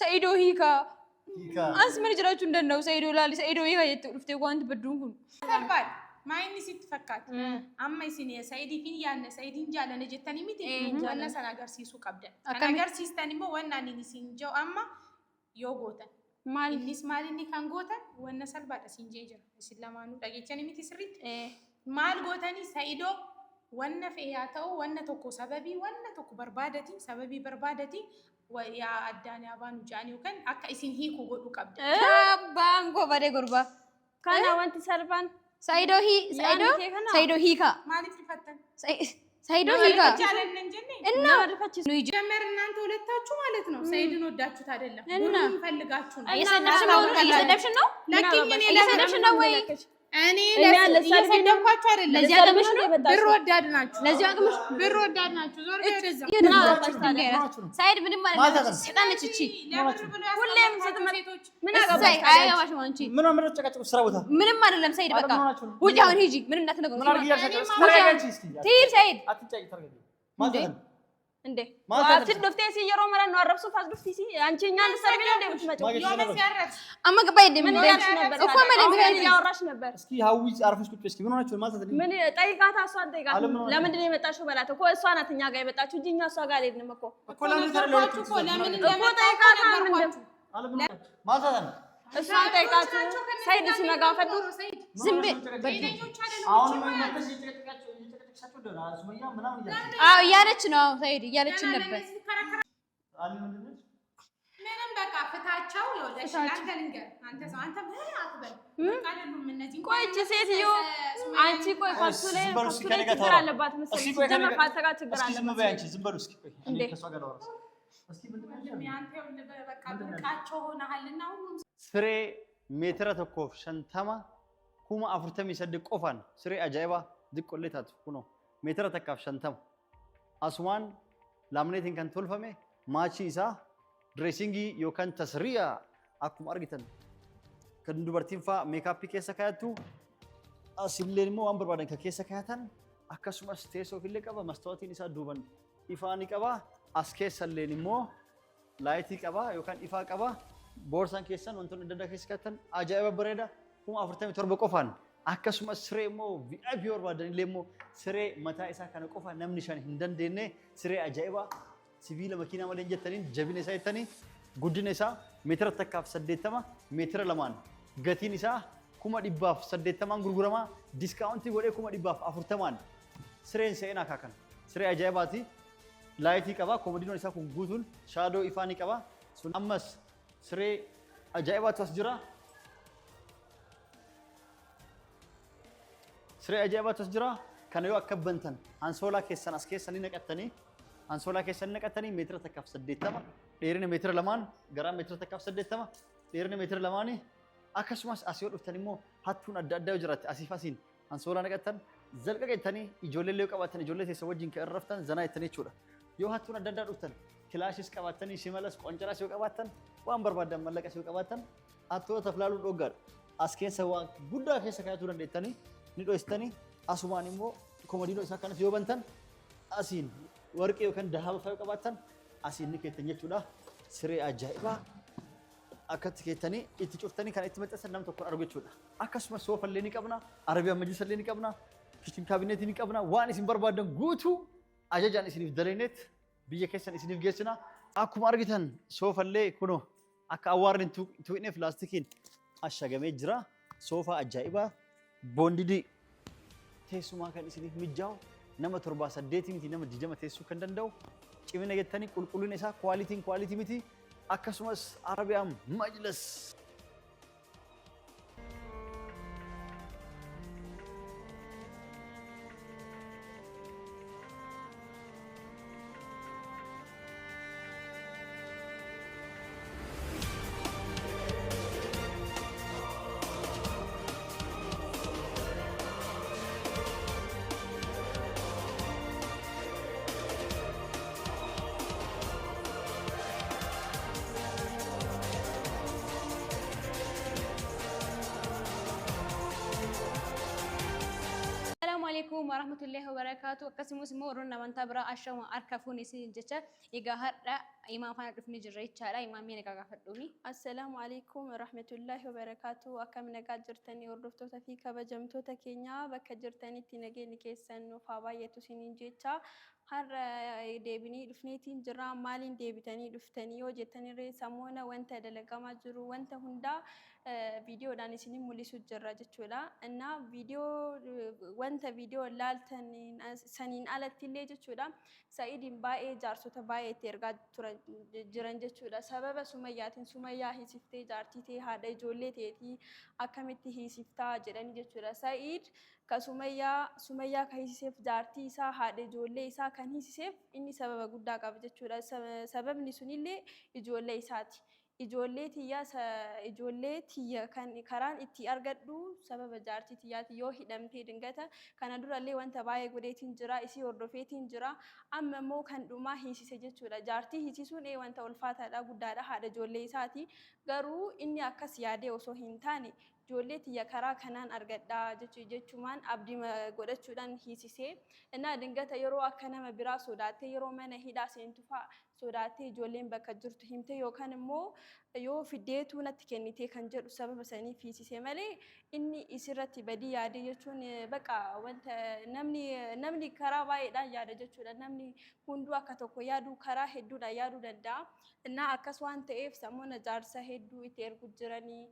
سعيدو هيكا أسمع جراتو ندنو سعيدو لا سعيدو هيكا يتوقفتي وانت بدون سلبان ما إني ست فكات أما يسني سعيدي فيني يعني سعيدين جالا نجتني ميتي وأنا سنة جرسيسو كبدا أنا جرسيستني مو وأنا نيسين جو أما يوغوتا مال الناس مال إني كان غوتا وأنا سلبان سينجيجر سلامانو تجيتني ميتي سريت مال غوتاني سعيدو وانا فياتو وانا توكو سببي وانا توكو بربادتي سببي بربادتي ويا أداني أبانو جاني وكان أكا إسين هيكو قدو كبدا بانغو بدي قربا كان وانت سربان سعيدو هيكا مالي تفتن سعيدو هيكا جالن نجني إنه جمر إن أنتوا ولدتاچو مالتنا سعيدو نوداچو تادلا بولو يفلقاچو يسدبشنو لكن من يسدبشنو وي أنا يسدبكاچو አይደለም ለዚህ አቅምሽ ነው ብር ወዳድ ናችሁ ለዚህ አቅምሽ ብር ወዳድ ናችሁ ዞር በደዛ ሳይድ ምንም ማለት ነው ሰይጣን ነች እቺ ሁሌም ስትመጪ ምን አገባሽ አያገባሽ አንቺ ምን ነው ተጨቃጨቁ ስራ ቦታ ምንም አይደለም ሳይድ በቃ ውጪ አሁን ሂጂ ምንም እንዳትነገሩ ምን አርጊያለሽ ተረጋጊ እስቲ ትሂድ ሳይድ አትጨቂ ተረጋጊ ማለት ነው እንዴ አትደፍቴ ሲየሮ መረን ነው አረብሱ ፋስዱፍቲ ሲ አንቺኛ ልሰርቢ ነው እንደምትመጪው የሆነ ሲያረስ አማ ገባይ ደም ምን ያልሽ ነበር እኮ ማለት ያወራሽ ነበር እስኪ ሀዊ አርፈሽ ቁጭ እስኪ ምን ሆናችሁ ማለት ነው ምን ጠይቃታ እሷን ጠይቃታ ለምንድን ነው የመጣሽው በላት እኮ እሷ ናት እኛ ጋር የመጣችው እንጂ እኛ እሷ ጋር አልሄድንም እኮ ለምን ጠይቃታ ምንድን ማለት ነው እሷን ጠይቃት ሳይድ ሲመጋ ፈዱ ዝም አሁን መጥተሽ ይጨቀጨቃችሁ ደራ ሱመያ ምናምን አዎ እያለች ነው ሳይድ እያለችን ነበር አሊ ምንድነው ምንም በቃ ፍታቸው ይወለሽ አንተ ልንገር አንተ ሰው አንተ ምን አትበል አይደሉም እነዚህ ቆይ እቺ ሴትዮ አንቺ ቆይ ከሱ ላይ ችግር አለባት መሰለኝ ጀመር ካተጋ ችግር አለባት ዝም በይ አንቺ ዝም በሉ እስኪ ቆይ እኔ ከሷ ጋር ላወራስ እስኪ ምንድነው አንተ በቃ ብርቃቸው ሆነሃልና ሁሉም ስሬ ሜትር ተኮፍ ሸንተማ ኩማ አፍርተም ይሰድ ቆፋን ስሬ አጃይባ ድቆሌታት ኩኖ ሜትር ተካፍ ሸንተም አስዋን ላምኔቲን ከን ቶልፈሜ ማቺ ኢሳ ድሬሲንጊ ዮካን ተስሪያ አኩም አርጊተን ከንዱበርቲንፋ ሜካፕ ኬሰ ካያቱ አሲሌንሞ አንበር ባደን ከኬሰ ካያታን አከሱማስ ቴሶ ፊለ ቀባ ማስተዋቲን ኢሳ ዱበን ኢፋኒ ቀባ አስኬሰሌንሞ ላይቲ ቀባ ዮካን ኢፋ ቀባ ቦርሳን ኬሰን ወንቶን እንደዳ ኬስካተን አጃይባ በረዳ ኩማ አፍርተም ተርበ ቆፋን akkasumas siree immoo VIP barbaadan illee immoo siree mataa isaa kana qofa namni shan hin dandeenye siree ajaa'iba sibiila makiinaa malee jettaniin jabina isaa jettanii guddina isaa meetira takkaaf 80 meetira lamaan gatiin isaa 180 gurgurama diskaawuntii godhee 140 sireen seenaa kaakan siree ajaa'ibaati laayitii qaba koomodiinoon isaa kun guutuun shaadoo ifaanii qaba sun ammas siree ajaa'ibaatu as jira siree ajaa'ibaatu as jira kana yoo akka bantan ansoolaa keessan as keessanii naqattanii ansoolaa keessanii naqattanii meetira takkaaf 80 dheerina meetira lamaan garaa meetira takkaaf 80 dheerina meetira lamaanii akkasumas as yoo dhuftan immoo hattuun adda addaa yoo jiraate asiif asiin ansoolaa naqattan zalqa geettanii ijoollee yoo qabaatan ijoollee teessa wajjin kan irraftan zanaa jettanii jechuudha yoo hattuun adda addaa dhuftan kilaashis qabaatanii shimalas qoncaraas yoo qabaatan waan barbaadan mallaqas yoo qabaatan hattoota filaaluun dhoggaadha as keessa waan guddaa keessa kaayatuu dandeettanii ni dhoostanii asumaan immoo koomodiinoo isaa kanas yoo bantan asiin warqee yookaan dahaba fa'aa qabaatan asiin ni keettan jechuudha siree ajaa'ibaa akkatti keettanii itti cuftanii kan itti maxxansan nam tokko argu jechuudha akkasumas soofa illee ni qabna arabiyaan majlisa illee ni qabna kitchen kaabineetii ni qabna waan isin barbaadan guutuu ajajaan isiniif daleenet biyya keessan isiniif geessina akkuma argitan soofa illee kuno akka awwaarri tuqneef laastikiin ashagamee jira soofa ajaa'ibaa boondidii teessumaa kan isiniif mijaa'u nama 7-8 miti nama 20 teessuu kan danda'u cimina jettanii qulqullina isaa kwaalitii miti akkasumas arabiyaan majlis عليكم ورحمة الله وبركاته. قسموا سمو رونا من تبرا أشوا أركفوني سنجتة إجا هرّا imaam faana dhufni jirra jechaadha. Imaamii nagaa gaafadhuuni. Assalaamu alaykum warahmatullahi wabarakatuh. Akkam nagaa jirtanii hordoftoota fi kabajamtoota keenya bakka jirtanitti nageenyi keessan nuuf haa baay'atu isiniin jecha. Har'a deebinii dhufneetiin jirra. Maaliin deebitanii dhuftanii yoo jettanii samoona wanta dalagamaa jiru wanta hundaa viidiyoodhaan isiniin mul'isu jirra jechuudha. Innaa wanta viidiyoo laaltan saniin alatti illee jechuudha. Sa'iidiin baay'ee jaarsota baay'ee itti ergaa jiran jechuudha. Sababa Sumayyaatiin Sumayyaa hiisiftee jaartii ta'e haadha ijoollee ta'eetii akkamitti hiisiftaa jedhanii jechuudha. Sa'iid ka Sumayyaa ka hiisiseef jaartii isaa haadha ijoollee isaa kan hiisiseef inni sababa guddaa qaba jechuudha. Sababni sunillee ijoollee isaati. Ijoollee tiyya kan karaan itti argadhu sababa jaartii tiyyaati yoo hidhamtee dingata kana durallee wanta baay'ee godheetiin jira isii hordofeetiin jira amma immoo kan dhumaa hiisise jechuudha. Jaartii hiisisuun wanta ulfaataadha guddaadha haadha ijoollee isaati garuu inni akkas yaadee osoo hin taane ijoollee tiyya karaa kanaan argadhaa jechuumaan abdii godhachuudhaan hiisisee innaa dingata yeroo akka nama biraa sodaattee yeroo mana hidhaa seentu fa'a sodaattee ijoolleen bakka jirtu himte yookaan immoo yoo fiddeetu natti kennitee kan jedhu sababa saniif hiisisee malee inni isirratti badii yaade jechuun baqa wanta namni karaa baay'eedhaan yaada jechuudha. Namni hunduu akka tokko yaadu karaa hedduudhaan yaaduu danda'a. Innaa akkas waan ta'eef samoona jaarsa hedduu itti ergu jiranii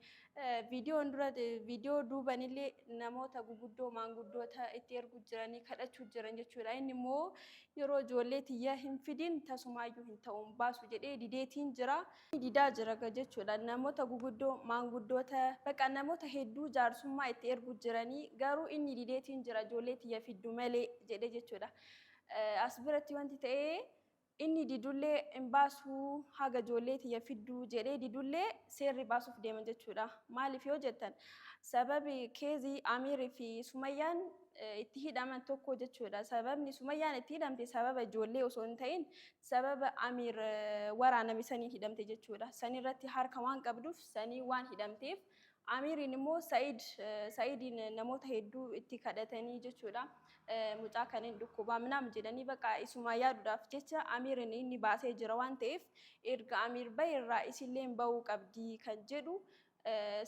viidiyoo duubanillee namoota guguddoo maanguddoota itti ergu jiranii kadhachuu jiran jechuudha. Inni immoo yeroo ijoollee tiyya hin fidin tasumaayyuu hin ta'uun baasu jedhee dideetiin jira. Didaa jira jechuudha. Namoota guguddoo maanguddoota baqa namoota hedduu jaarsummaa itti ergu jiranii garuu inni dideetiin jira ijoollee tiyya fiddu malee jedhee jechuudha. As biratti wanti ta'ee inni didullee hin baasuu haga ijoollee tiyya fidduu jedhee didullee seerri baasuuf deeman jechuudha. Maaliif yoo jettan sababi keezii Amiirii fi Sumayyaan itti hidhaman tokko jechuudha. Sababni Sumayyaan itti hidhamte sababa ijoollee osoo hin ta'in sababa Amiir waraaname saniin hidhamte jechuudha. Sanirratti harka waan qabduuf sanii waan hidhamteef Amiiriin immoo Sa'iidiin namoota hedduu itti kadhatanii jechuudha. Mucaa kanneen dhukkubaa minaam jedhanii baqa isuma yaaduudhaaf jecha Amiiriin inni baasee jira waan ta'eef erga Amiir bahe irraa isillee bahuu qabdi kan jedhu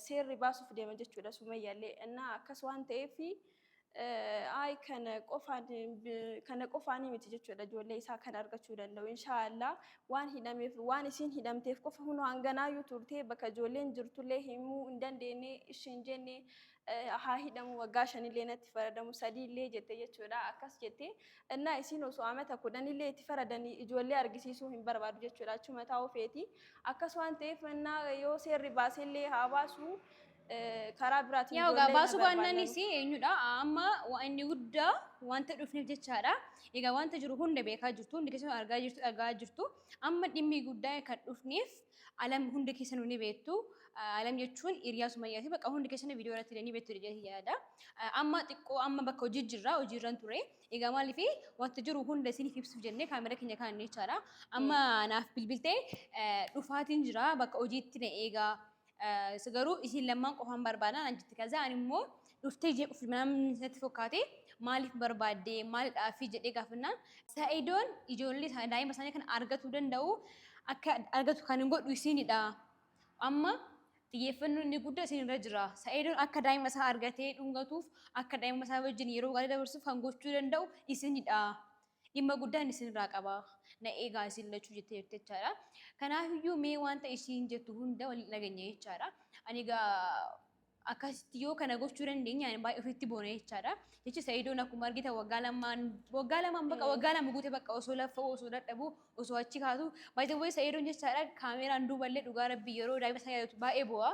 seerri baasuuf deema jechuudha Sumayyaallee. Innaa akkas waan ta'eef kana qofaanii miti jechuudha ijoollee isaa kan argachuu danda'u inshaallah waan hidhameef waan isiin hidhamteef qofa hunoo hanganaayyuu turtee bakka ijoolleen jirtullee himuu hin dandeenye ishiin jenne haa hidhamu waggaa 5 illee natti faradamu 3 illee jette jechuudha. Akkas jettee innaa isiin osoo amata 10 illee itti faradanii ijoollee argisiisuu hin barbaadu jechuudha. Achuma taa'uu feeti. Akkas waan ta'eef innaa yoo seerri baasellee haa baasu karaa biraatiin ijoollee baasuu baannanisi eenyudha amma inni guddaa wanta dhufneef jechaadha. Egaa wanta jiru hunda beekaa jirtu hundi keessan argaa jirtu amma dhimmi guddaa kan dhufneef alam hundi keessan ni beektu. Alam jechuun hiriyaa Sumayyaati baqa hundi keessan viidiyoo irratti ni beektu jedhee amma xiqqoo amma bakka hojiirran ture. Egaa maaliif wanta jiru hunda isiniif ibsuuf jennee kaamera keenya kaa'annee jechaadha. Amma naaf bilbiltee dhufaatiin jira bakka hojiitti na eegaa. Garuu isin lammaan qofaan barbaadaan anjitti kaza ani immoo dhuftee jeequuf namni isatti fakkaate maaliif barbaadde maalidhaaf jedhee gaafannaan Sa'iidoon ijoollee daa'ima isaanii kan argatuu danda'u akka argatu kan hin godhu isinidha. Amma xiyyeeffannoon inni guddaa isinirra jira. Sa'iidoon akka daa'ima isaa argatee dhungatuuf akka daa'ima isaa wajjin yeroo gaarii dabarsuuf kan gochuu danda'u isinidha. Dhimma guddaan isinirraa qaba. Na eegaa isin lachuu jettee jechaadha. Kanaafiyyuu mee wanta isiin jettu hunda waliin dhageenye jechaadha. Ani egaa akkasitti yoo kana gochuu dandeenya ani baay'ee ofitti boone jechaadha. Jechi Sa'iidoon akkuma argite waggaa lamaan baqa waggaa lama guute baqa osoo laffa'u osoo dadhabu osoo achi kaatu baay'ee Sa'iidoon jechaadha kaameraan duuballee dhugaa rabbii yeroo daa'ima isaa yaadatu baay'ee bu'a.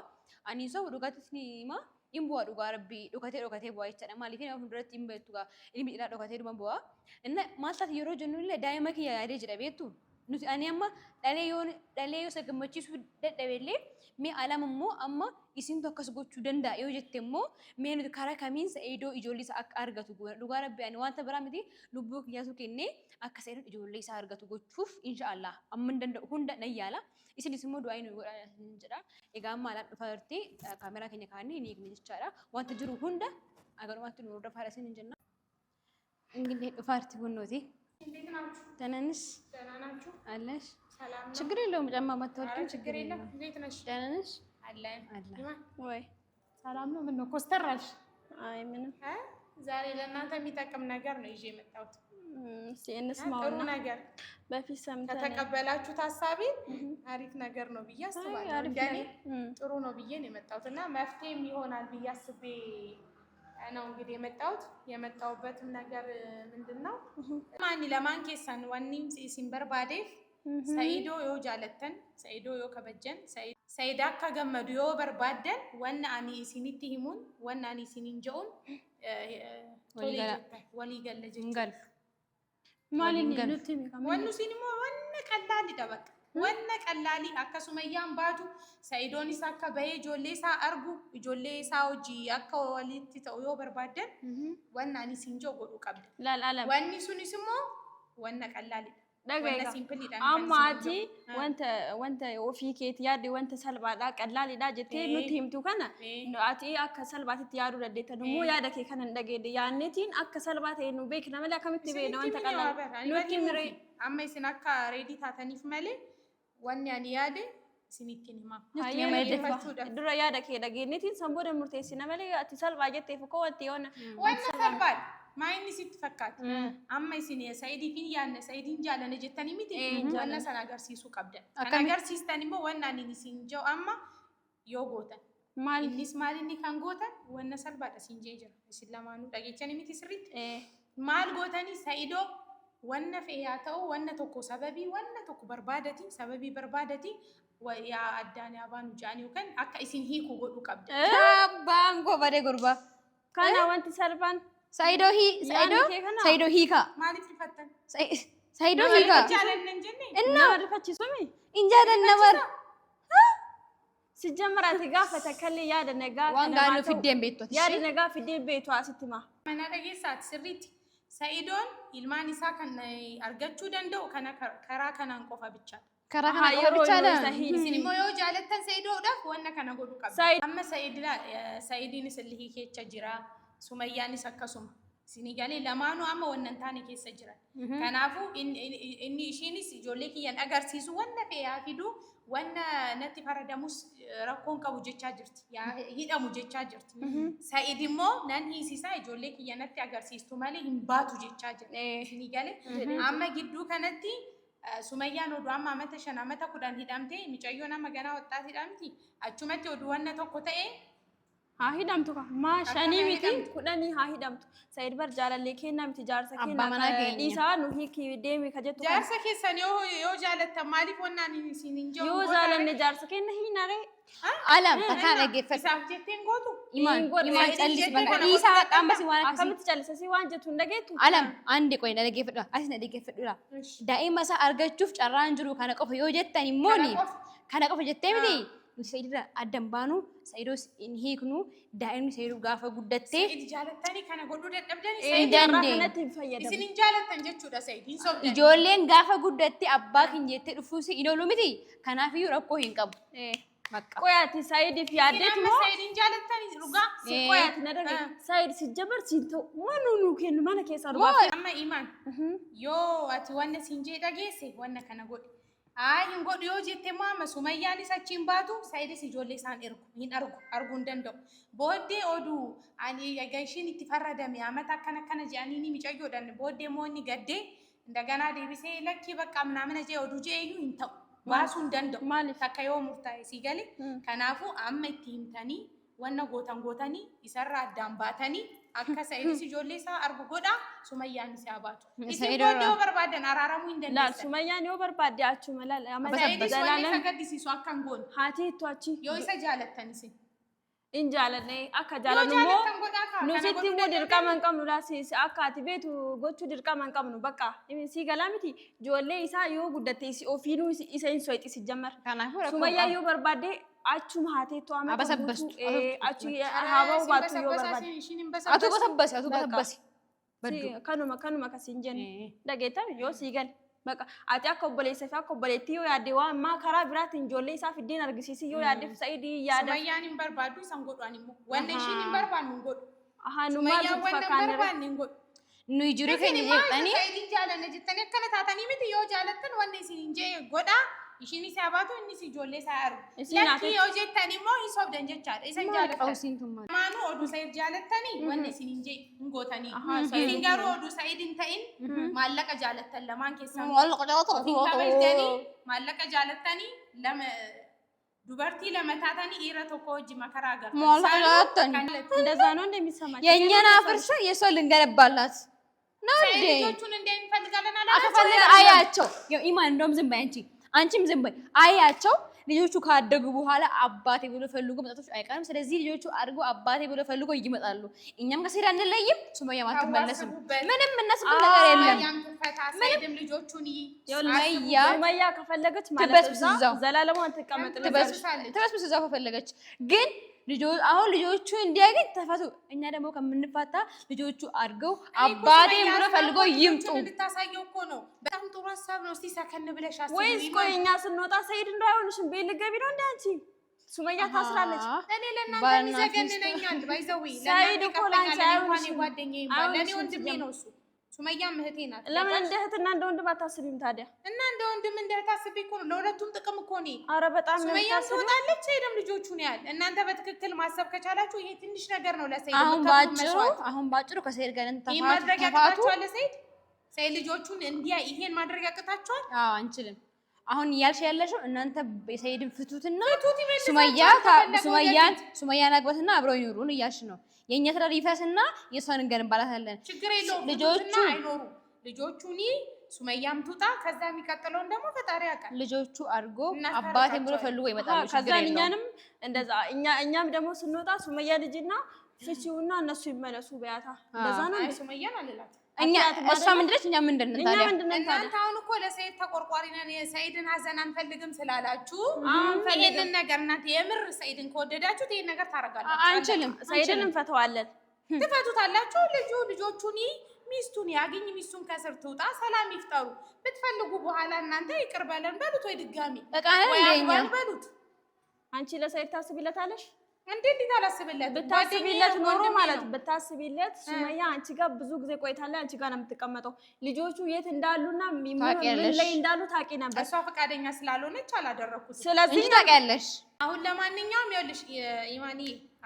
Ani soo dhugaatti ni hima. Imbu'a dhugaa rabbii dhokatee bu'aa jechaadha. Maaliif nama fuulduratti hin beektu gaa ilmi dhiiraa dhokatee dhuma bu'aa. Inni maal taate yeroo jennu illee daa'ima kiyya yaadee jira beektu. Nuti ani amma dhalee yoo isa gammachiisuu dadhabe illee mee alama immoo amma isintu akkas gochuu danda'a yoo jette immoo mee nuti karaa kamiin Sa'iidoo ijoollee isaa akka argatu dhugaa rabbii ani wanta biraa miti lubbuu kiyyaatu kennee akka Sa'iidoon ijoollee isaa argatu gochuuf inshaallah amma danda'u hunda nan yaala. Isinis immoo du'aa inni godhaa jedha. Egaa amma alaan dhufaa jirti kaameraa keenya kaa'anii ni eegna jechaadha. Wanta jiru hunda agarumatti nu hordofaa dhasin hin jenna. Ingillee dhufaa jirti bunnooti. እንዴት ናችሁ? ተነንሽ ደህና ናችሁ? አለሽ ሰላም ነው። ችግር የለውም። ጫማ ማታወልቂም ችግር የለም። እንዴት ነሽ? ደህና ነሽ? አለን። ወይ ሰላም ነው። ምን ነው ኮስተር አልሽ? አይ ምንም። ዛሬ ለእናንተ የሚጠቅም ነገር ነው ይዤ የመጣሁት። እስቲ እንስማው። ጥሩ ነገር በፊት ሰምተን ከተቀበላችሁት ሀሳቤ አሪፍ ነገር ነው ብዬ አስባለሁ። እንደኔ ጥሩ ነው ብዬ ነው የመጣሁት እና መፍትሄም ይሆናል ብዬ አስቤ ነው እንግዲህ የመጣሁበትም ነገር ምንድነው ማን ለማን ኬሰን ወኒም ሲንበርባዴፍ ሰይዶ ዮ ጃለተን ሰይዶ ዮ ከበጀን ሰይዳ ከገመዱ ዮ በርባደን ወና አኒ ሲኒቲ ሂሙን ወና አኒ ሲኒንጀውን ወሊገለጅ እንገል ማሊን ኑቲ ወኑ ሲኒሞ ወነ ቀላሊ ደበቅ ወነ ቀላሊ አከሱመያን ባቱ ሰይዶኒስ አከ በይ ጆሌሳ አርጉ ጆሌሳ ወጂ አከ ወሊቲ ተው ዮ በርባደን ወና አኒ ሲንጆ ጎዱ ቀብደ ላላለም ወኒ ሱኒስሞ ወነ ቀላሊ አማቲ ወንተ ኦፊ ኬት ያዲ ወንተ ሰልባዳ ቀላሊዳ ጀቴ ኑቲ ሂምቱ ከነ አቲ አከ ሰልባቲ ያዱ ደደተ ደሞ ያደከ ከነ እንደገደ ያኔቲን አከ ሰልባቲ ነው ቤክ ነመላ ከምት ቤ ነው አንተ ቀላል ኑቲ ምሬ አማይ ሲናካ ሬዲ ታተኒፍ መሌ ወን ያን ያደ ሲኒቲንማ ድራ ያደከ ደገኔቲን ሰምቦደ ሙርቴ ሲነመለ አቲ ሰልባ ጀቴ ፍቆ ወቲ ሆነ ወን ሰልባል ማይኒ ሲትፈካት አማይ ሲኒ ሰይዲ ፊን ያነ ሰይዲን ጃለነ ጀተኒ ሚቲ ወና ሰናገር ሲሱ ቀብደ ሰናገር ሲስተኒሞ ወናኒ ሲንጆ አማ ዮጎተን ማሊኒስ ማሊኒ ካንጎተን ወነ ሰልባደ ሲንጄ ጀራ ሲላማኑ ዳጌቸኒ ሚቲ ስሪት ማል ጎተኒ ሰይዶ ወነ ፈያተው ወነ ተኮ ሰበቢ ወነ ተኮ በርባደቲ ሰበቢ በርባደቲ ወያ አዳኒ አባኑ ጃኒው ከን አካ ኢሲን ሂኩ ጎዱ ቀብደ ባንጎ በደ ጉርባ ካና ወንቲ ሰልባን ሳይዶ ሂካ ማለት ይፈተን ሳይዶ ሂካ እና ወልፈች ሱሚ እንጃደን ነበር ሲጀመራት ጋፈተ ከለ ያደ ነጋ ዋንጋኑ ፍዴን ቤቶት ያደ ነጋ ፍዴን ቤቷ ሲትማ መናደጌ ሳት ስሪት ሰይዶን ኢልማኒሳ ከነ አርገቹ ደንደው ከነ ከራ ከናን ቆፋ ብቻ ከራ ከናን ቆፋ ብቻ ለ ሲኒሞ ዮ ጃለተን ሰይዶ ዳ ወነ ከነ ጎዱ ቀብ አመ ሰይድላ ሰይዲን ስልሂ ኬቸ ጅራ ሱመያኒ ሰከሱም ሲኒጋሌ ለማኑ አማ ወነንታኒ ኬሰ ጅራ ከናፉ እኒ ኢሺኒስ ጆሌ ኪያን አጋርሲሱ ወነ ፈያ ፊዱ ወነ ነቲ ፈረደሙስ ረኮን ቀቡ ጀቻ ጅርት ያ ሂደሙ ጀቻ ጅርት ሰይድሞ ነን ሂሲሳ ጆሌ ኪያነቲ አጋርሲስቱ ማለ ሂምባቱ ጀቻ ጅርት ሲኒጋሌ አማ ጊዱ ከነቲ ሱመያን ወዱ አማ መተሸና መተኩዳን ሂዳምቴ ሚጨዮና መገና ወጣት ሂዳምቲ አቹመቴ ወዱ ወነ ተኮተኤ hidhamtu ka maashanii miti kudhanii hidhamtu sayid bar jaalallee kennaa miti jaarsa kennaa dhiisaa nu hiiki deemi ka jettu jaarsa keessan yoo jaalattan maaliif wannaan isin hin jiru yoo jaalanne jaarsa kenna hinare alam takkaa dhaggeeffatu isaaf jetteen gootu imaan callis bakka dhiisaa dhambasi waan akkamitti callisasii waan jettu hin dhageettu alam andi qoy na dhaggeeffadhu asis na dhaggeeffadhudha daa'ima isaa argachuuf carraan jiru kana qofa yoo jettan immooni kana qofa jettee miti سيدنا أدم بانو سيدوس إنهيكنو دائما سيدو غافة قدتة سيد جالتاني كان قدو دبداني سيد راكنتي فيدا إسنين جالتان جتشو دا سيد إنسوب إجولين غافة قدتة أباك إنجيت رفوسي إنولو متي كان في يوربكو هنكب ቆያቲ ሳይድ ፊያደት ነው ሰይድን ጃለተኒ ሩጋ ቆያቲ ነደገ ሳይድ ሲጀመር ሲንቶ ማኑኑ ከን ማነ ከሳ ሩጋ አማ ኢማን ዮ አቲ ወነ ሲንጄ ዳጌሴ ወነ ከነ ጎድ አይ እንጎድ ዮ ጀቴ ማማ ሱመያኒ ሰቺን ባቱ ሳይድ ሲጆሌ ሳን እርጉ ይን አርጉ እንደንደው ቦዴ ኦዱ አኒ ያጋይሽን ይተፈረደም ያመታ ከነ ከነ ጃኒኒ ሚጨዮ ደን ቦዴ ሞኒ ገዴ እንደገና ዴቢሴ ለኪ በቃ ምናምን ጀ ኦዱ ጀዩ ይንተው ዋሱ እንደንደው ማለት ተከዮ ሙርታይ ሲገሊ ከናፉ አመቲምተኒ ወነ ጎተኒ ይሰራ አዳምባተኒ አከ ሳይድ ሲጆሌሳ አርጉ ጎዳ ሱመያን ሲያባቱ ሰይዶ ነው በርባደን አራራሙ እንደነ ላ ሱመያን ነው በርባደ አቹ መላል አመሰይድ ወለ ተገዲሲሱ አካንጎን ሃቲ ቷቺ ዮ ይሰጃለተንሲ እንጃለኔ አካ ጃለኑ ሞ ኑሲቲ ሞ ድርቃ መንቀም ነው ላሲ አካ አቲቤቱ ጎቹ ድርቃ መንቀም ነው በቃ ሲ ገላሚቲ ጆሌ ኢሳ ዮ ጉደቴ ሲ ኦፊኑ ኢሰይን ሶይጢ ሲጀመር ሱመያ ዮ በርባዴ አቹ ማሃቴ ቶ አመ አበሰበስቱ አቹ ሃባው ባቱ ዮ በርባዴ አቱ በሰበስ በዱ ከኑማ ከሲንጀን ደጌታ ዮ ሲገል በቃ አቲ አኮበሌ ሰፋ አኮበሌቲ ዮ ያዴዋ ማ ከራ ብራት እንጆሌ ኢሳ ፍዲን አርግሲሲ ዮ ያዴ ሰይዲ ያዳ ሱመያኒን በርባዱ ሰንጎዷኒሞ ወነሽኒን በርባኑ እንጎድ አሃኑማ ሱመያ ወነ በርባን እንጎድ nuyi jiru keenya jettanii Saidin jaalanne jettanii akkana taatanii miti yoo jaalattan wanni isin injee godha ishiin isaa baatu inni si ijoollee isaa argu lakki yoo jettan immoo hin sobdan jechaadha isin jaalattan maanu oduu Said jaalattanii wanni isin injee hin gootanii isin garuu oduu Said hin ta'in maallaqa jaalattan lamaan keessan maallaqa jaalattanii lama dubartii lama taatanii dhiira tokko wajji makaraa agartan እንደዛ ነው እንደሚሰማቸው የኛን አፍርሽ የሰው ልንገነባላት ነው እንዴ ልጆቹን እንደሚፈልጋለን አላፈለገ አያቸው ኢማን እንደውም ዝም በይ አንቺም ዝም በይ አያቸው ልጆቹ ካደጉ በኋላ አባቴ ብሎ ፈልጎ መጣቶች አይቀርም ስለዚህ ልጆቹ አድርጎ አባቴ ብሎ ፈልጎ ይመጣሉ እኛም ከሰይድ አንለይም ሱመያ ማትመለስም ምንም እናስብ ነገር የለም ምንም ልጆቹን ሱመያ ከፈለገች ማለት ነው ዘላለማን ተቀመጥ ተበስብስ እዛው ከፈለገች ግን አሁን ልጆቹ እንዲያገኝ ተፋቱ እኛ ደግሞ ከምንፋታ ልጆቹ አድርገው አባቴ ብሎ ፈልጎ ይምጡ እንድታሳየው እኮ ነው በጣም ጥሩ ሐሳብ ነው እስቲ ሰከን ብለሽ አስቢ ወይስ ቆይኛ ስንወጣ ሰይድ እንዳይሆንሽም ቤት ልገቢ ነው እንዴ አንቺ ሱመያ ታስራለች እኔ ለእናንተ የሚዘገንነኛል ባይዘዊ ሰይድ እኮ ላንቺ አይሆንሽም ጓደኛዬ ይባል ለኔ ወንድሜ ነው እሱ ሱመያ እህቴ ናት ለምን እንደ እህትና እንደ ወንድም አታስቢም ታዲያ እና እንደ ወንድም እንደ እህት አስቢ እኮ ነው ለሁለቱም ጥቅም እኮ ነው ኧረ በጣም ነው ሱመያ ትወጣለች ሰይድም ልጆቹን ያል እናንተ በትክክል ማሰብ ከቻላችሁ ይሄ ትንሽ ነገር ነው ለሰይድ አሁን ባጭሩ ከሰይድ ጋር ተፋቱ ሰይድ ልጆቹን እንዲያ ይሄን ማድረግ ያቅታችኋል አንችልም አሁን ያልሽ ያለሽው እናንተ የሰይድን ፍቱትና ሱመያን አግባትና አብረው ይኑሩን እያልሽ ነው የኛ ትዳር ይፈስና የሷን እንገነባላታለን ችግር የለውም ልጆቹ አይኖሩ ልጆቹኒ ሱመያም ትውጣ ከዛ የሚቀጥለውን ደግሞ ፈጣሪ ያውቃል ልጆቹ አድርጎ አባቴ ብሎ ፈልጎ ይመጣሉ ከዛ እኛንም እንደዛ እኛም ደግሞ ስንወጣ ሱመያ ልጅና ፍቺውና እነሱ ይመለሱ በያታ እንደዛ ነው ሱመያን አለላት እኛ እሷ ምንድነች እኛ ምንድነን ታዲያ እናንተ አሁን እኮ ለሰይድ ተቆርቋሪ ነን የሰይድን ሀዘን አንፈልግም ስላላችሁ ይሄንን ነገር እናንተ የምር ሰይድን ከወደዳችሁ ይሄን ነገር ታረጋላችሁ አንችልም ሰይድን እንፈተዋለን ትፈቱታላችሁ ልጆቹን ሚስቱን ያገኝ ሚስቱን ከስር ትውጣ ሰላም ይፍጠሩ ብትፈልጉ በኋላ እናንተ ይቅር በለን በሉት ወይ ድጋሚ በቃ በሉት አንቺ ለሰይድ ታስቢለታለሽ እንዴት ታላስብለት ብታስቢለት ኖሮ ማለት ብታስቢለት ሱመያ አንቺ ጋር ብዙ ጊዜ ቆይታለች አንቺ ጋር ነው የምትቀመጠው ልጆቹ የት እንዳሉና ምን ላይ እንዳሉ ታቂ ነበር እሷ ፈቃደኛ ስላልሆነች አላደረኩት ስለዚህ ታውቂያለሽ አሁን ለማንኛውም ይኸውልሽ ኢማኒ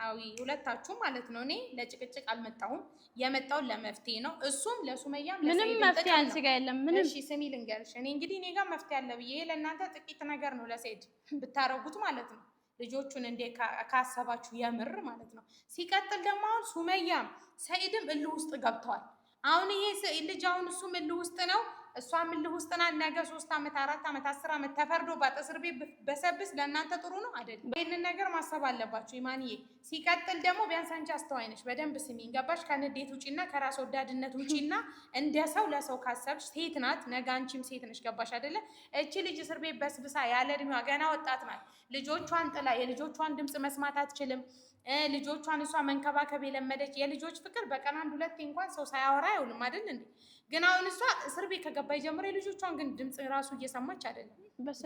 አዊ ሁለታችሁ ማለት ነው እኔ ለጭቅጭቅ አልመጣሁም የመጣው ለመፍትሄ ነው እሱም ለሱመያም ምንም መፍትሄ አንቺ ጋር የለም ምንም እሺ ስሚ ልንገርሽ እኔ እንግዲህ እኔ ጋር መፍትሄ አለ ብዬ ለእናንተ ጥቂት ነገር ነው ለሰይድ ብታረጉት ማለት ነው ልጆቹን እንደ ካሰባችሁ የምር ማለት ነው ሲቀጥል ደግሞ አሁን ሱመያም ሰይድም እልህ ውስጥ ገብተዋል አሁን ይሄ ልጅ አሁን እሱም እልህ ውስጥ ነው እሷም እልህ ውስጥ ናት ነገ 3 አመት 4 አመት 10 አመት ተፈርዶባት እስር ቤት በሰብስ ለእናንተ ጥሩ ነው አይደለም ይሄንን ነገር ማሰብ አለባችሁ ኢማንዬ ሲቀጥል ደግሞ ቢያንስ አንቺ አስተዋይ ነሽ በደንብ ስሚኝ ገባሽ ከንዴት ውጪና ከራስ ወዳድነት ውጪና እንደ ሰው ለሰው ካሰብሽ ሴት ናት ነገ አንቺም ሴት ነሽ ገባሽ አይደለ እቺ ልጅ እስር ቤት በስብሳ ያለ እድሜዋ ገና ወጣት ናት ልጆቿን ጥላ የልጆቿን ድምጽ መስማት አትችልም ልጆቿን እሷ መንከባከብ የለመደች የልጆች ፍቅር በቀን አንድ ሁለት እንኳን ሰው ሳያወራ አይውልም አይደል እንዴ ግን አሁን እሷ እስር ቤት ከገባይ ጀምሮ የልጆቿን ግን ድምጽ ራሱ እየሰማች አይደለም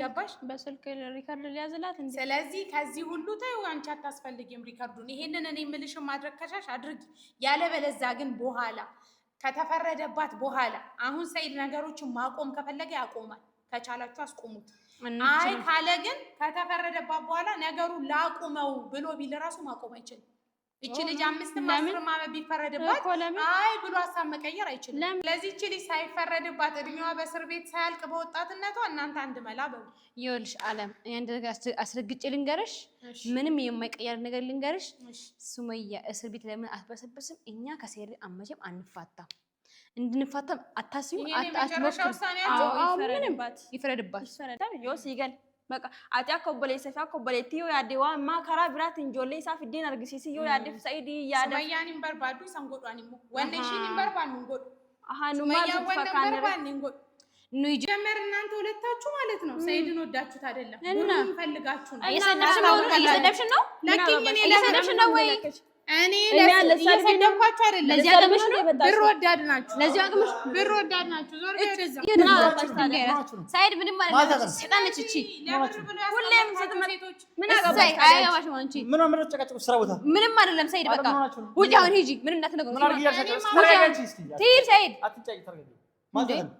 ገባሽ በስልክ ሪከርድ ሊያዝላት እንዴ ስለዚህ ከዚህ ሁሉ ታዩ አንቺ አታስፈልጊም ሪከርዱን ይሄንን እኔ ምልሽም ማድረግ ከሻሽ አድርጊ ያለበለዛ ግን በኋላ ከተፈረደባት በኋላ አሁን ሰይድ ነገሮችን ማቆም ከፈለገ ያቆማል ከቻላችሁ አስቆሙት አይ ካለ ግን ከተፈረደባት በኋላ ነገሩ ላቁመው ብሎ ቢል ራሱ ማቆም አይችልም እቺ ልጅ 5 ማስረማመ ቢፈረድባት አይ ብሎ ሐሳብ መቀየር አይችልም ስለዚህ እቺ ልጅ ሳይፈረድባት እድሜዋ በእስር ቤት ሳያልቅ በወጣትነቷ እናንተ አንድ መላ በሉ ይኸውልሽ አለም እንደዚህ አስረግጬ ልንገርሽ ምንም የማይቀየር ነገር ልንገርሽ ሱመያ እስር ቤት ለምን አትበሰብስም እኛ ከሰይድ አመቼም አንፋታም እንድንፋታም አታስዩ አትሞክሩ ይፈረድባት ዮስ ይገል በቃ አጥያ ኮበሌ ሰፋ ኮበሌቲዮ ያዴዋ ማ ከራ ብራት እንጆሌ ሳፍ ዲን አርግሲሲ ዮ ያዴ ሰይድ ያደ ሱመያኒን በርባዱ ሰንጎዷኒሞ ወንደሽኒን በርባን እንጎድ አሃኑማ በርባን እንጎድ ነው ጀመር እናንተ ሁለታችሁ ማለት ነው ሰይድን ወዳችሁት አይደለም ሁሉም ፈልጋችሁ ነው እየሰደብሽ ነው ለኪኝ እኔ ለሰደብሽ ነው ወይ እኔ ለሰደብኳችሁ አይደለም። ለዚህ አቅምሽ ነው ብር ወዳድ ናችሁ። ለዚህ አቅምሽ ብር ወዳድ ናችሁ። ዞር ወደዛ ሳይድ ምንም ማለት ነው። ሰይጣን ነች እቺ። ሁሌም ሴቶች ምን አገባሽ? አያገባሽም አንቺ። ምን ነው ጨቀጨቁ ስራ ቦታ ምንም አይደለም። ሳይድ በቃ ውጪ አሁን ሂጂ። ምን እንዳትነገሩ ትሂድ ሳይድ አትጫቂ ተረጋጊ ማለት ነው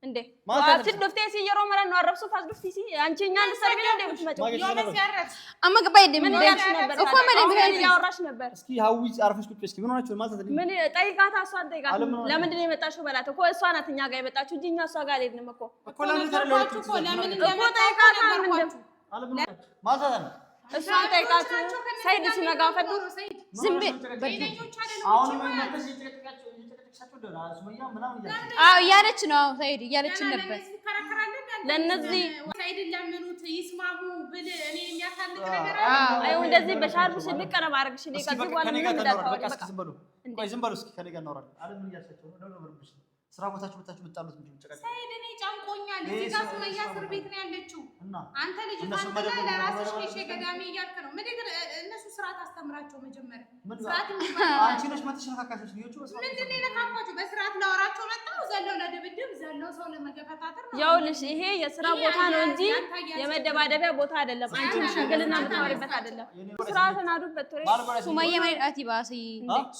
እንዴ ማለት ድፍቴ ሲየሮ መረን ነው አረብሱ ፋስ ድፍቲ ሲ አንቺ እኛን ሰርግ ነው እንደምትመጪው አማ ገባይ ደም ምን ያልሽ ነበር እኮ ምን ያወራሽ ነበር እስኪ ሀዊ አርፈሽ ቁጭ እስኪ ምን ሆናችሁ ማለት ነው ምን ጠይቃታ እሷን ጠይቃታ ለምንድን ነው የመጣሽው በላት እኮ እሷ ናት እኛ ጋር የመጣችው እንጂ እኛ እሷ ጋር አልሄድንም እኮ ለምን ጠይቃታ ምንድን ማለት ነው እሷን ጠይቃት ሰይድ ሲነጋ ፈዱ ዝም አሁን መጥተሽ ይጨቀጨቃችሁ ሱመያ ምናምን እያለች ነው ሰይድ እያለችን ነበር ለነዚህ ሰይድ ለምኑት ይስማሙ ብል እኔ የሚያሳልቅ ነገር አይ እንደዚህ በሻርብ ሲልቀረብ አርግሽ እኔ ከዚህ በኋላ ምን እንዳታወሪ በቃ ዝም በሉ ቆይ ዝም በሉ እስኪ ከኔ ጋር እናወራለን አለ ምን እያልሻቸው ነው ነው ነው ስራ ቦታችሁ ብታችሁ ብታሉት ምን ጨቀጨቃ ሰይድ እኔ ጫንቆኛል እዚህ ጋር ሱመያ እስር ቤት ነው ያለችው አንተ ልጅ ታንተ ለራስሽ ከሽ ገዳሚ እያልክ ነው ምን ግን እነሱ ስርዓት አስተምራቸው መጀመሪያ ስርዓት አንቺ ነሽ ማተሸካካሽ ልጆቹ ምንድን ነው የነካኳቸው በስርዓት ላወራቸው መጣው ዘለው ለድብድብ ዘለው ሰው ለመገፈታተር ነው ያውልሽ ይሄ የስራ ቦታ ነው እንጂ የመደባደቢያ ቦታ አይደለም አንቺ ሽግልና የምታወሪበት አይደለም ስርዓትን አዱበት ተሬ ሱመያ ማይዳት ይባሲ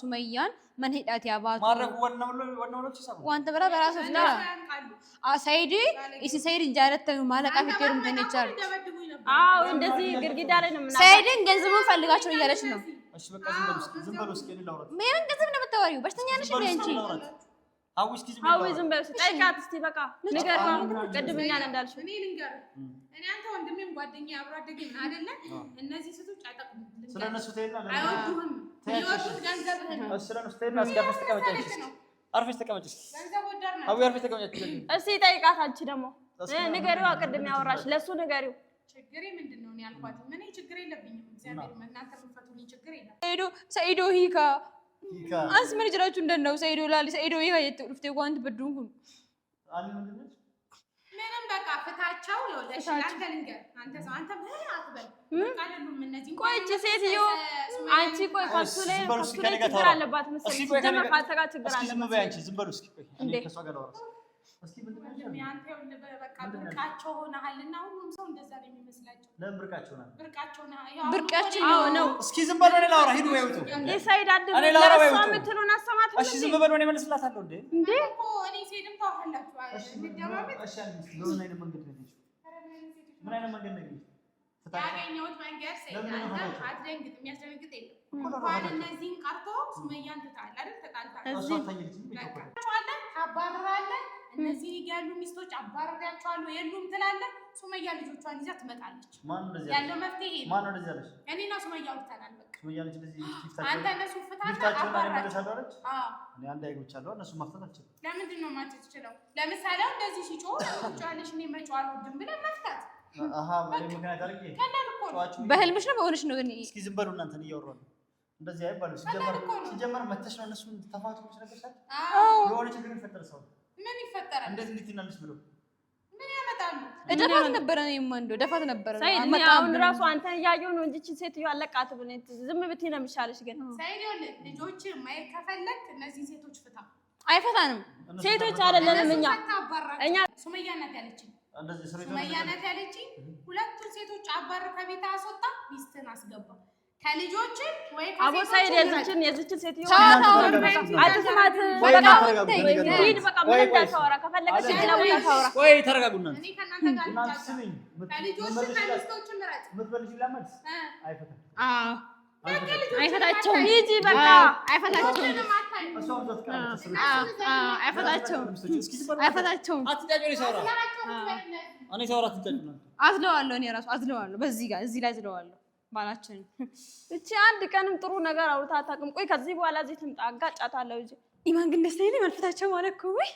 ሱመያን من هيدات يا باتو مارك ونولو تسابو وانت برا براسه فلا سيدي ايش سيد جارت مالك افكرم تنيچال እንደዚህ ግርግዳ ላይ ነው ምናምን ሰይድን ገንዘቡን ፈልጋቸው እያለች ነው እሺ በቃ ዝም በሉ እስኪ ላውራት ምን ገንዘብ ነው የምታወሪው በሽተኛ ነሽ እንዴ አንቺ አውስ ኪዝ ዝም በሉ ጠይቃት እስቲ በቃ ንገር ቀድመኛል እንዳልሽ እኔ ልንገር እኔ አንተ ወንድሜም ጓደኛ አብሮ አደገኝ አይደለ እነዚህ ሴቶች አይጠቅሙም ስለነሱ ተይና አይወዱህም ይወዱት ገንዘብህን ነው ስለነሱ ተይና አስጋብሽ ተቀመጫለሽ አርፈሽ ተቀመጭሽ ገንዘብ ወዳር ነው አው አርፈሽ ተቀመጫለሽ እስቲ ጠይቃት አንቺ ደግሞ ንገሪው ቅድም ያወራሽ ለሱ ንገሪው ችግሬ ምንድነው እኔ አልኳት ምን ችግር የለብኝም እግዚአብሔር እናንተ ምፈቱልኝ ችግር የለም ሰይዶ ሂካ አስመር ጅራችሁ እንደነው ሰይዶ ላሊ ሰይዶ ይሄ የጥፍቴ ጓንት በዱን አሊ ምንድነው ምንም በቃ ፍታቸው ይወለሽ አንተ ልንገር አንተ ሰው አንተ ምን አትበል አይደሉም እነዚህ ቆይ እቺ ሴትዮ አንቺ ቆይ ከሱ ላይ ችግር አለባት መሰለኝ ጀመር ካንተ ጋር ችግር አለባት እስኪ ዝም በይ አንቺ ዝም በሉ እስኪ ቆይ እኔ ከሷ ጋር ላወራ እስኪ ምንድነው አንተ በቃ ብርቃቸው ሆነሃልና ሁሉም ሰው እንደዛ ነው የሚመስላቸው ለምን ብርቃቸው ነው ብርቃችን ነው እስኪ ዝም በሉ እኔ ላወራ ሂዱ ወይውጡ እንዴ ሰይድ አድርጉ ለሷ የምትሉን አሰማት እሺ ዝም በሉ እኔ መልስላታለሁ እንዴ እኮ እኔ ሴድም ታውቃላችሁ እንደማመጥ እሺ ምን አይነት መንገድ ነው ምን አይነት መንገድ ነው ያገኘሁት መንገድ ሰይድ አንተ አትደንግጥ የሚያስደነግጥ የለም እንኳን እነዚህን ቀርቶ ሱመያን ትታል አይደል ተጣልታል እሷ ታየልኝ አባራለህ እነዚህ ያሉ ሚስቶች አባራሪያቸዋለሁ የሉም ትላለህ ሱመያ ልጆቿን ይዛ ትመጣለች ማን እንደዚህ ያለው መፍትሄ ማን እንደዚህ ያለሽ እኔና ሱመያ ወጥተናል በቃ ሱመያ ልጅ እንደዚህ ይፍታቸው አንተ እነሱ ፍታታ አባራለች እኔ አንድ አይጎቻለሁ እነሱ መፍታት አልችልም ለምንድን ነው ማለት ትችለው ለምሳሌ እንደዚህ ሲጮህ ጮሃለሽ እኔ መጮህ አልወድም ብለህ መፍታት አሃ ምክንያት አድርጌ በህልምሽ ነው በሆነሽ ነው ግን እስኪ ዝም በሉ እናንተ እያወራሁ ነው እንደዚህ አይባልም ሲጀመር መተሽ ነው እነሱ ተፋቱ ስለነገርሻት የሆነ ችግር ይፈጠር ሰው ምን ይፈጠራል እንዴት እንድትናለሽ ብሎ ምን ያመጣሉ ደፋት ነበር ነው የማንዶ ደፋት ነበር ሰይድ አሁን ራሱ አንተ ያየው ነው እንጂ ሴትዮ አለቃት ብለህ ዝም ብትይ ነው የሚሻልሽ ግን ሰይድ ልጆች ማየት ከፈለክ እነዚህ ሴቶች ፍታ አይፈታንም ሴቶች አይደለንም እኛ ሱመያ ናት ያለችኝ እንደዚህ ሱመያ ናት ያለችኝ ሁለቱን ሴቶች አባር ከቤት አስወጣ ሚስትን አስገባ ከልጆች ወይ አቦ ሰይድ የዚችን ሴትዮ አትስማት ሂድ በቃ ምን እንዳታወራ ከፈለገች ሌላ ቦታ ታወራ ወይ ተረጋጉና እኔ ከእናንተ ጋር እናንተ ስሚኝ ከልጆች ከሚስቶች ምረጥ ምትበልሽ ለማለት አይፈታም አይፈታቸውም ሂጂ በቃ አይፈታቸውም አይፈታቸውም አትጫጭ ሰውራ እኔ ሰውራ አትጫጭ ነው አዝለዋለሁ እኔ ራሱ አዝለዋለሁ በዚህ ጋር እዚህ ላይ አዝለዋለሁ ባላችን እቺ አንድ ቀንም ጥሩ ነገር አውርታ አታውቅም ቆይ ከዚህ በኋላ እዚህ ትምጣ አጋጫታለሁ እንጂ ኢማን ግን ደስ ይለኝ መልፈታቸው ማለት ነው ወይ